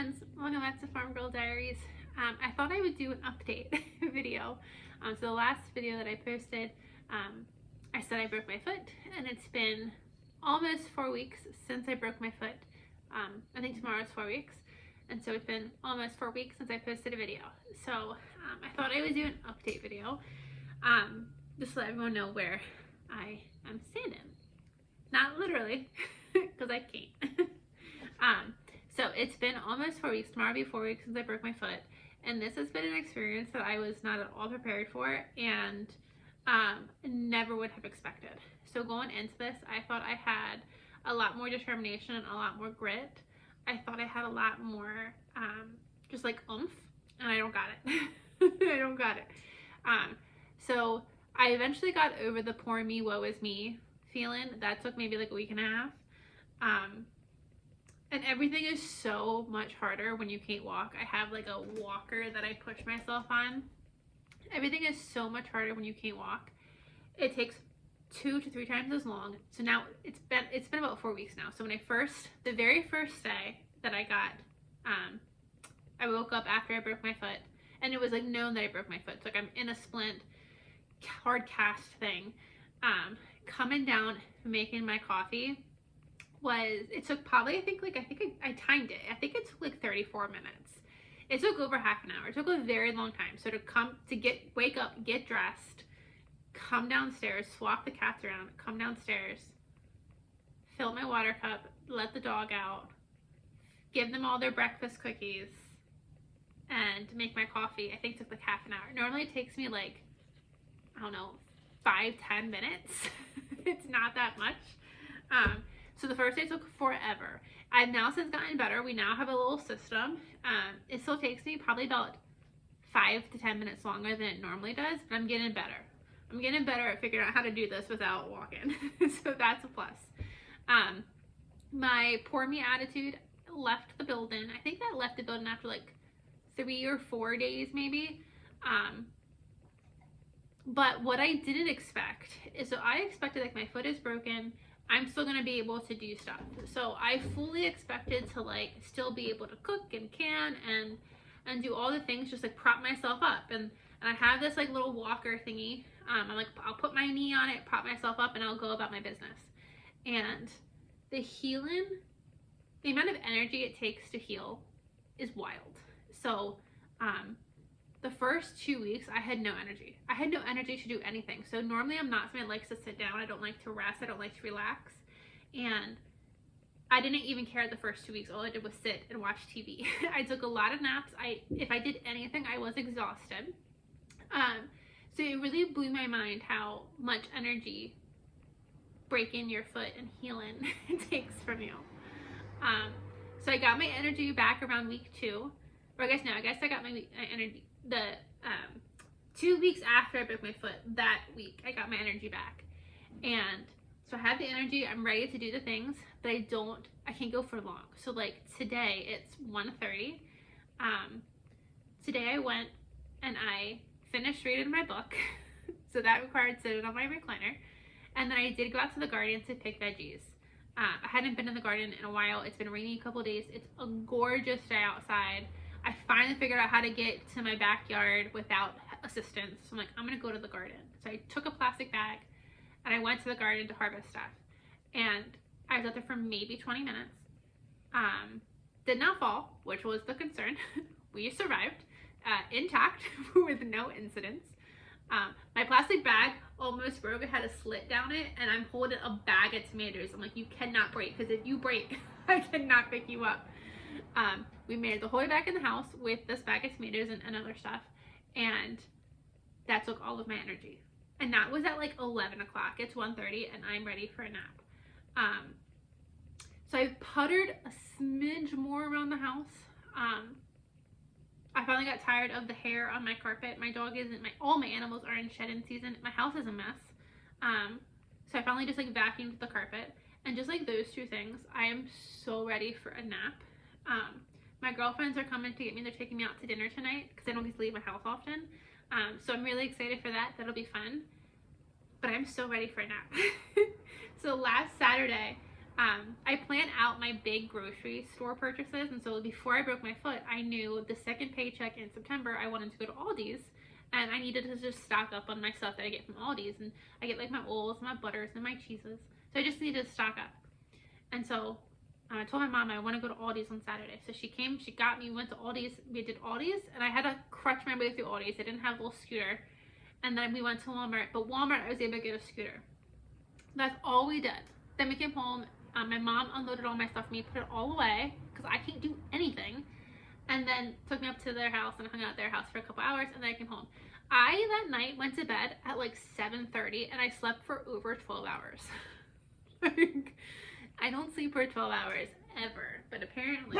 friends, welcome back to Farm Girl Diaries. I thought I would do an update video. So the last video that I posted, I said I broke my foot, and it's been almost 4 weeks since I broke my foot. I think tomorrow's 4 weeks, and so it's been almost 4 weeks since I posted a video. So I thought I would do an update video, just to let everyone know where I am standing. Not literally, because I can't. So it's been almost 4 weeks. Tomorrow will be 4 weeks since I broke my foot, and this has been an experience that I was not at all prepared for, and never would have expected. So going into this, I thought I had a lot more determination and a lot more grit. I thought I had a lot more just like oomph, and I don't got it. I don't got it. So I eventually got over the poor me, woe is me feeling. That took maybe like a week and a half. And everything is so much harder when you can't walk. I have like a walker that I push myself on. Everything is so much harder when you can't walk. It takes 2 to 3 times as long. So now it's been about 4 weeks now. So when the very first day that I got, I woke up after I broke my foot, and it was like known that I broke my foot. So like I'm in a splint, hard cast thing. Coming down, making my coffee. It took probably, I think I timed it. I think it took like 34 minutes. It took over half an hour. It took a very long time. So wake up, get dressed, come downstairs, swap the cats around, come downstairs, fill my water cup, let the dog out, give them all their breakfast cookies, and make my coffee. I think it took like half an hour. Normally it takes me like, I don't know, 5-10 minutes. It's not that much. So the first day took forever. I've now since gotten better. We now have a little system. It still takes me probably about 5 to 10 minutes longer than it normally does, but I'm getting better. I'm getting better at figuring out how to do this without walking. So that's a plus. My poor me attitude left the building. I think that left the building after like 3 or 4 days maybe. But what I didn't expect is, so I expected like my foot is broken, I'm still gonna be able to do stuff. So I fully expected to like still be able to cook and can and do all the things, just like prop myself up. And I have this like little walker thingy. I'll put my knee on it, prop myself up, and I'll go about my business. And the healing, the amount of energy it takes to heal is wild. So the first 2 weeks I had no energy. I had no energy to do anything. So normally I'm not someone that likes to sit down. I don't like to rest. I don't like to relax. And I didn't even care the first 2 weeks. All I did was sit and watch TV. I took a lot of naps. If I did anything, I was exhausted. So it really blew my mind how much energy breaking your foot and healing takes from you. So I got my energy back around week 2. Or I guess I got my energy 2 weeks after I broke my foot. That week I got my energy back, and so I have the energy. I'm ready to do the things, but I can't go for long. So like today it's 1:30. Today I went and I finished reading my book. So that required sitting on my recliner, and then I did go out to the garden to pick veggies. I hadn't been in the garden in a while. It's been raining a couple days. It's a gorgeous day outside. I finally figured out how to get to my backyard without assistance. So I'm like, I'm gonna go to the garden. So I took a plastic bag and I went to the garden to harvest stuff. And I was out there for maybe 20 minutes. Did not fall, which was the concern. We survived intact with no incidents. My plastic bag almost broke. It had a slit down it, and I'm holding a bag of tomatoes. I'm like, you cannot break, because if you break, I cannot pick you up. We made it the whole way back in the house with this bag of tomatoes and other stuff, and that took all of my energy. And that was at like 11 o'clock. It's 1:30 and I'm ready for a nap. So I puttered a smidge more around the house. I finally got tired of the hair on my carpet. My dog all my animals are in shedding season. My house is a mess. So I finally just like vacuumed the carpet, and just like those 2 things, I am so ready for a nap. My girlfriends are coming to get me. They're taking me out to dinner tonight because I don't get to leave my house often. So I'm really excited for that. That'll be fun. But I'm so ready for a nap. So last Saturday, I plan out my big grocery store purchases, and so before I broke my foot, I knew the second paycheck in September I wanted to go to Aldi's, and I needed to just stock up on my stuff that I get from Aldi's, and I get like my oils, my butters, and my cheeses, so I just needed to stock up. And so I told my mom I want to go to Aldi's on Saturday, so she came, she got me, went to Aldi's, we did Aldi's, and I had to crutch my way through Aldi's. I didn't have a little scooter, and then we went to Walmart, but Walmart I was able to get a scooter. That's all we did. Then we came home. My mom unloaded all my stuff for me, put it all away because I can't do anything, and then took me up to their house and hung out at their house for a couple hours, and then I came home. I that night went to bed at like 7:30 and I slept for over 12 hours. I don't sleep for 12 hours ever, but apparently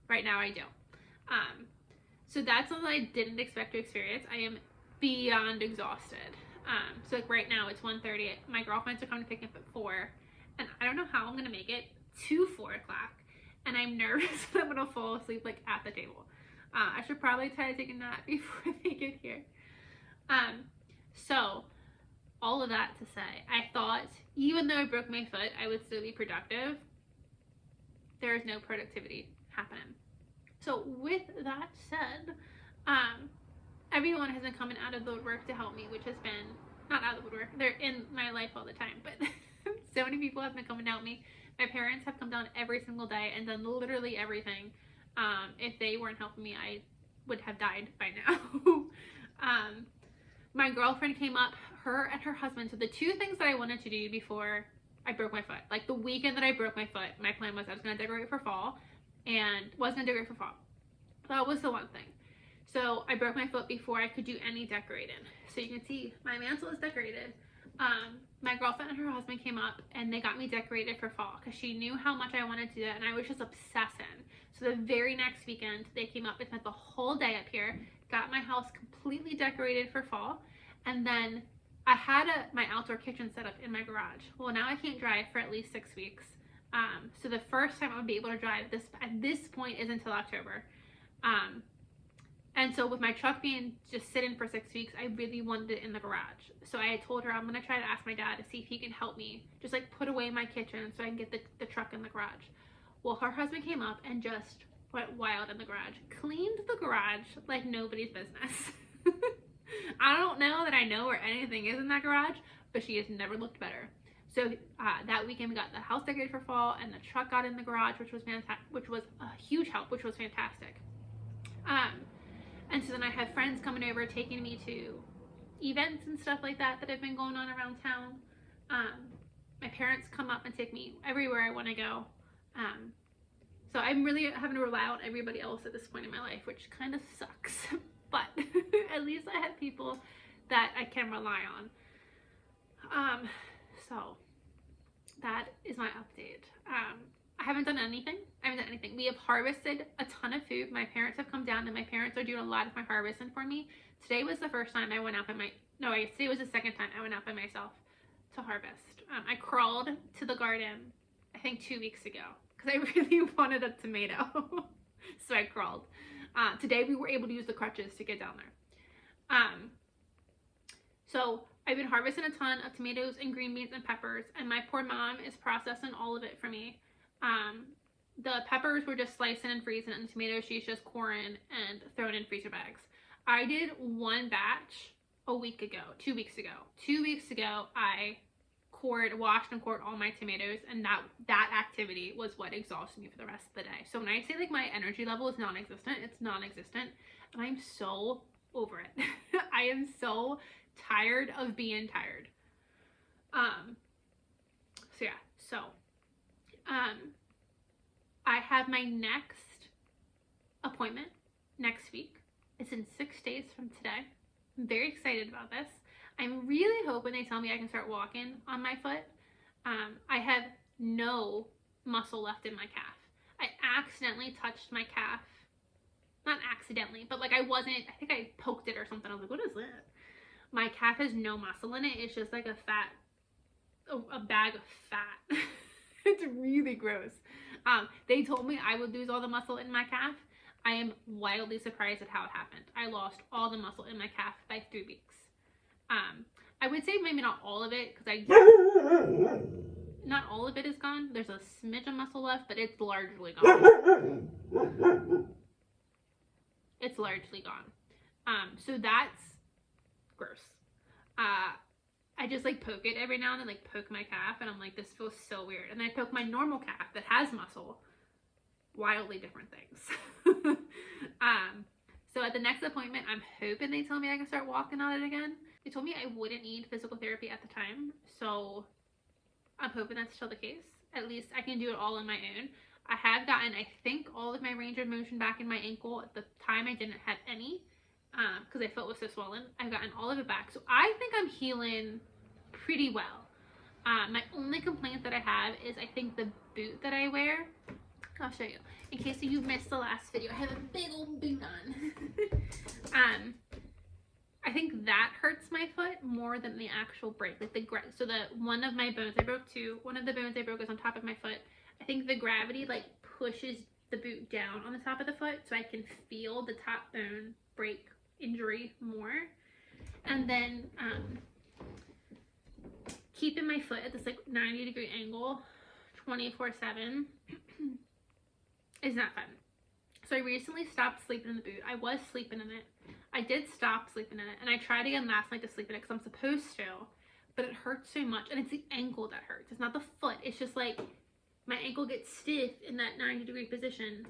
right now I do. So that's something I didn't expect to experience. I am beyond exhausted. So like right now it's 1:30. My girlfriends are coming to pick me up at 4. And I don't know how I'm gonna make it to 4 o'clock, and I'm nervous that I'm gonna fall asleep like at the table. I should probably try to take a nap before they get here. So all of that to say, I thought even though I broke my foot, I would still be productive. There is no productivity happening. So with that said, everyone has been coming out of the woodwork to help me, which has been not out of the woodwork. They're in my life all the time, but. So many people have been coming down me. My parents have come down every single day and done literally everything. If they weren't helping me, I would have died by now. My girlfriend came up, her and her husband. So the two things that I wanted to do before I broke my foot, like the weekend that I broke my foot, my plan was I was going to decorate for fall and was going to decorate for fall. That was the one thing. So I broke my foot before I could do any decorating. So you can see my mantle is decorated. My girlfriend and her husband came up and they got me decorated for fall because she knew how much I wanted to do that, and I was just obsessing. So the very next weekend they came up and spent the whole day up here, got my house completely decorated for fall, and then I had my outdoor kitchen set up in my garage. Well, now I can't drive for at least 6 weeks. So the first time I would be able to drive at this point is until October. And so with my truck being just sitting for 6 weeks, I really wanted it in the garage. So I had told her I'm going to try to ask my dad to see if he can help me just like put away my kitchen so I can get the truck in the garage. Well, her husband came up and just went wild in the garage. Cleaned the garage like nobody's business. I don't know that I know where anything is in that garage, but she has never looked better. So that weekend we got the house decorated for fall and the truck got in the garage, which was a huge help, which was fantastic. And so then I had friends coming over, taking me to events and stuff like that have been going on around town. My parents come up and take me everywhere I want to go. So I'm really having to rely on everybody else at this point in my life, which kind of sucks. But at least I have people that I can rely on. So that is my update. I haven't done anything. We have harvested a ton of food. My parents have come down and my parents are doing a lot of my harvesting for me. Today was the first time I went out by today was the second time I went out by myself to harvest. I crawled to the garden, I think 2 weeks ago, because I really wanted a tomato. So I crawled. Today we were able to use the crutches to get down there. So I've been harvesting a ton of tomatoes and green beans and peppers, and my poor mom is processing all of it for me. The peppers were just slicing and freezing, and the tomatoes she's just coring and throwing in freezer bags. I did one batch a week ago, 2 weeks ago. 2 weeks ago, I washed and cored all my tomatoes, and that activity was what exhausted me for the rest of the day. So when I say like my energy level is non-existent, it's non-existent, and I'm so over it. I am so tired of being tired. I have my next appointment next week. It's in 6 days from today. I'm very excited about this. I'm really hoping they tell me I can start walking on my foot. I have no muscle left in my calf. I accidentally touched my calf. Not accidentally, but like I think I poked it or something. I was like, what is that? My calf has no muscle in it. It's just like a bag of fat. It's really gross. They told me I would lose all the muscle in my calf. I am wildly surprised at how it happened. I lost all the muscle in my calf by 3 weeks. I would say maybe not all of it, because not all of it is gone. There's a smidge of muscle left, but it's largely gone. It's largely gone. So that's gross. I just like poke it every now and then, like poke my calf, and I'm like, this feels so weird. And then I poke my normal calf that has muscle. Wildly different things. So at the next appointment, I'm hoping they tell me I can start walking on it again. They told me I wouldn't need physical therapy at the time, so I'm hoping that's still the case. At least I can do it all on my own. I have gotten, I think, all of my range of motion back in my ankle. At the time, I didn't have any because I felt it was so swollen. I've gotten all of it back. So I think I'm healing pretty well. My only complaint that I have is I think the boot that I wear. I'll show you. In case you missed the last video, I have a big old boot on. I think that hurts my foot more than the actual break. Like so one of my bones, I broke two. One of the bones I broke is on top of my foot. I think the gravity like pushes the boot down on the top of the foot, so I can feel the top bone break injury more. And then keeping my foot at this like 90-degree angle 24/7 is not fun. So I recently stopped sleeping in the boot. I was sleeping in it. I did stop sleeping in it, and I tried again last night to sleep in it because I'm supposed to, but it hurts so much, and it's the ankle that hurts. It's not the foot. It's just like my ankle gets stiff in that 90-degree position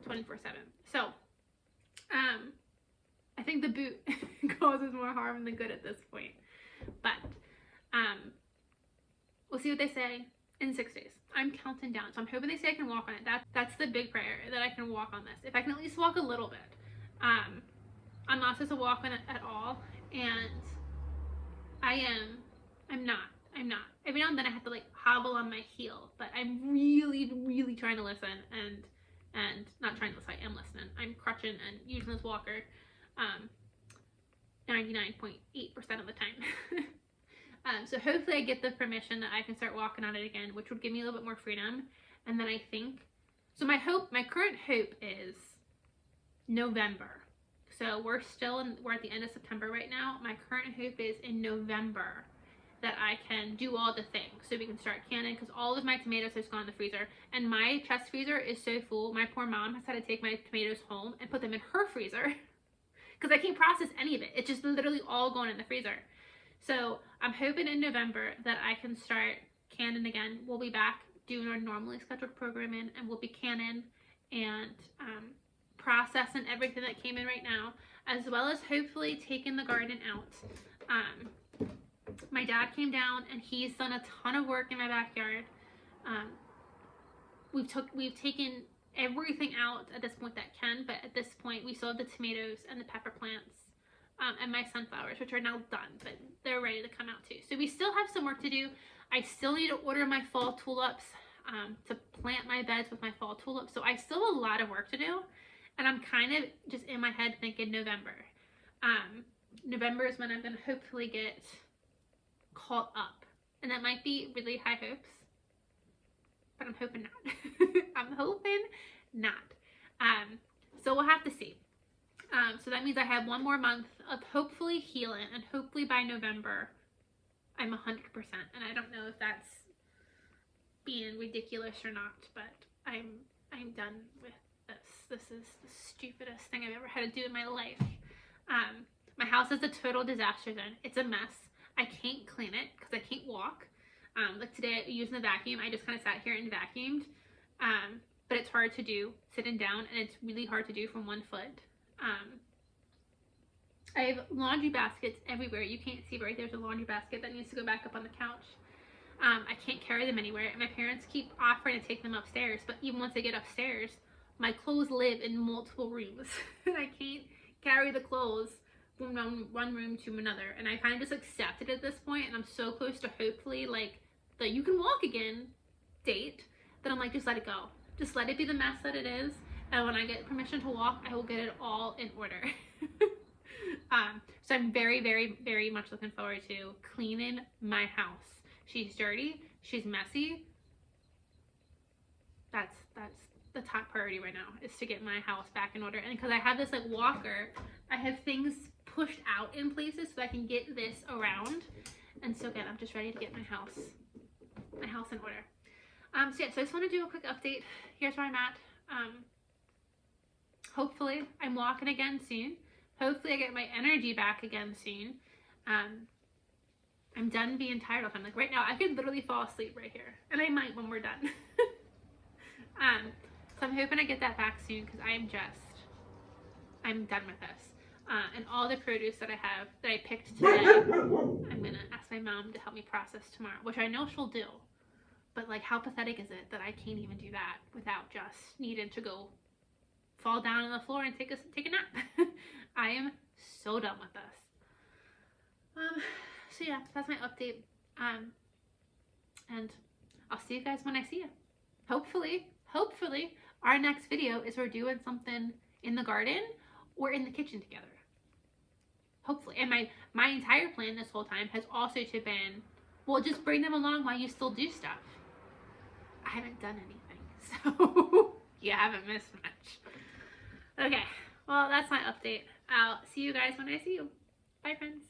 24/7. So I think the boot causes more harm than good at this point, but we'll see what they say in 6 days. I'm counting down, so I'm hoping they say I can walk on it. That's the big prayer, that I can walk on this. If I can at least walk a little bit. I'm not supposed to walk on it at all, and I'm not. Every now and then I have to like hobble on my heel, but I'm really trying to listen and not trying to listen, I am listening. I'm crutching and using this walker 99.8% of the time. So hopefully I get the permission that I can start walking on it again, which would give me a little bit more freedom. And then I think, so my current hope is November. So we're at the end of September right now. My current hope is in November that I can do all the things so we can start canning, because all of my tomatoes has gone in the freezer, and my chest freezer is so full. My poor mom has had to take my tomatoes home and put them in her freezer because I can't process any of it. It's just literally all going in the freezer. So I'm hoping in November that I can start canning again. We'll be back doing our normally scheduled programming, and we'll be canning and processing everything that came in right now, as well as hopefully taking the garden out. My dad came down and he's done a ton of work in my backyard. We've taken everything out at this point that can, but at this point we still have the tomatoes and the pepper plants and my sunflowers, which are now done, but they're ready to come out too. So we still have some work to do. I still need to order my fall tulips to plant my beds with my fall tulips. So I still have a lot of work to do, and I'm kind of just in my head thinking November. November is when I'm going to hopefully get caught up, and that might be really high hopes, but I'm hoping not. I'm hoping not. So we'll have to see. So that means I have one more month of hopefully healing, and hopefully by November I'm 100%. And I don't know if that's being ridiculous or not, but I'm done with this. This is the stupidest thing I've ever had to do in my life. My house is a total disaster zone. It's a mess. I can't clean it because I can't walk. Like today, using the vacuum, I just kind of sat here and vacuumed. But it's hard to do sitting down, and it's really hard to do from one foot. I have laundry baskets everywhere. You can't see, but right there's a laundry basket that needs to go back up on the couch. I can't carry them anywhere, and my parents keep offering to take them upstairs, but even once they get upstairs, my clothes live in multiple rooms, and I can't carry the clothes from one room to another, and I kind of just accept it at this point, and I'm so close to hopefully like the you can walk again date that I'm like, just let it go. Just let it be the mess that it is, and when I get permission to walk, I will get it all in order. So I'm very much looking forward to cleaning my house. She's dirty, she's messy. That's the top priority right now, is to get my house back in order. And because I have this like walker, I have things pushed out in places so I can get this around. And so again, I'm just ready to get my house my house in order. So I just want to do a quick update. Here's where I'm at. Hopefully I'm walking again soon. Hopefully I get my energy back again soon. I'm done being tired all the time. Like right now, I could literally fall asleep right here. And I might when we're done. So I'm hoping I get that back soon because I'm done with this. And all the produce that I have, that I picked today, I'm going to ask my mom to help me process tomorrow, which I know she'll do. But like, how pathetic is it that I can't even do that without just needing to go fall down on the floor and take a nap. I am so done with this. So yeah, that's my update. And I'll see you guys when I see you. Hopefully, our next video is we're doing something in the garden or in the kitchen together. Hopefully. And my entire plan this whole time has also been, well, just bring them along while you still do stuff. I haven't done anything, so you haven't missed much. Okay, well, that's my update. I'll see you guys when I see you. Bye, friends.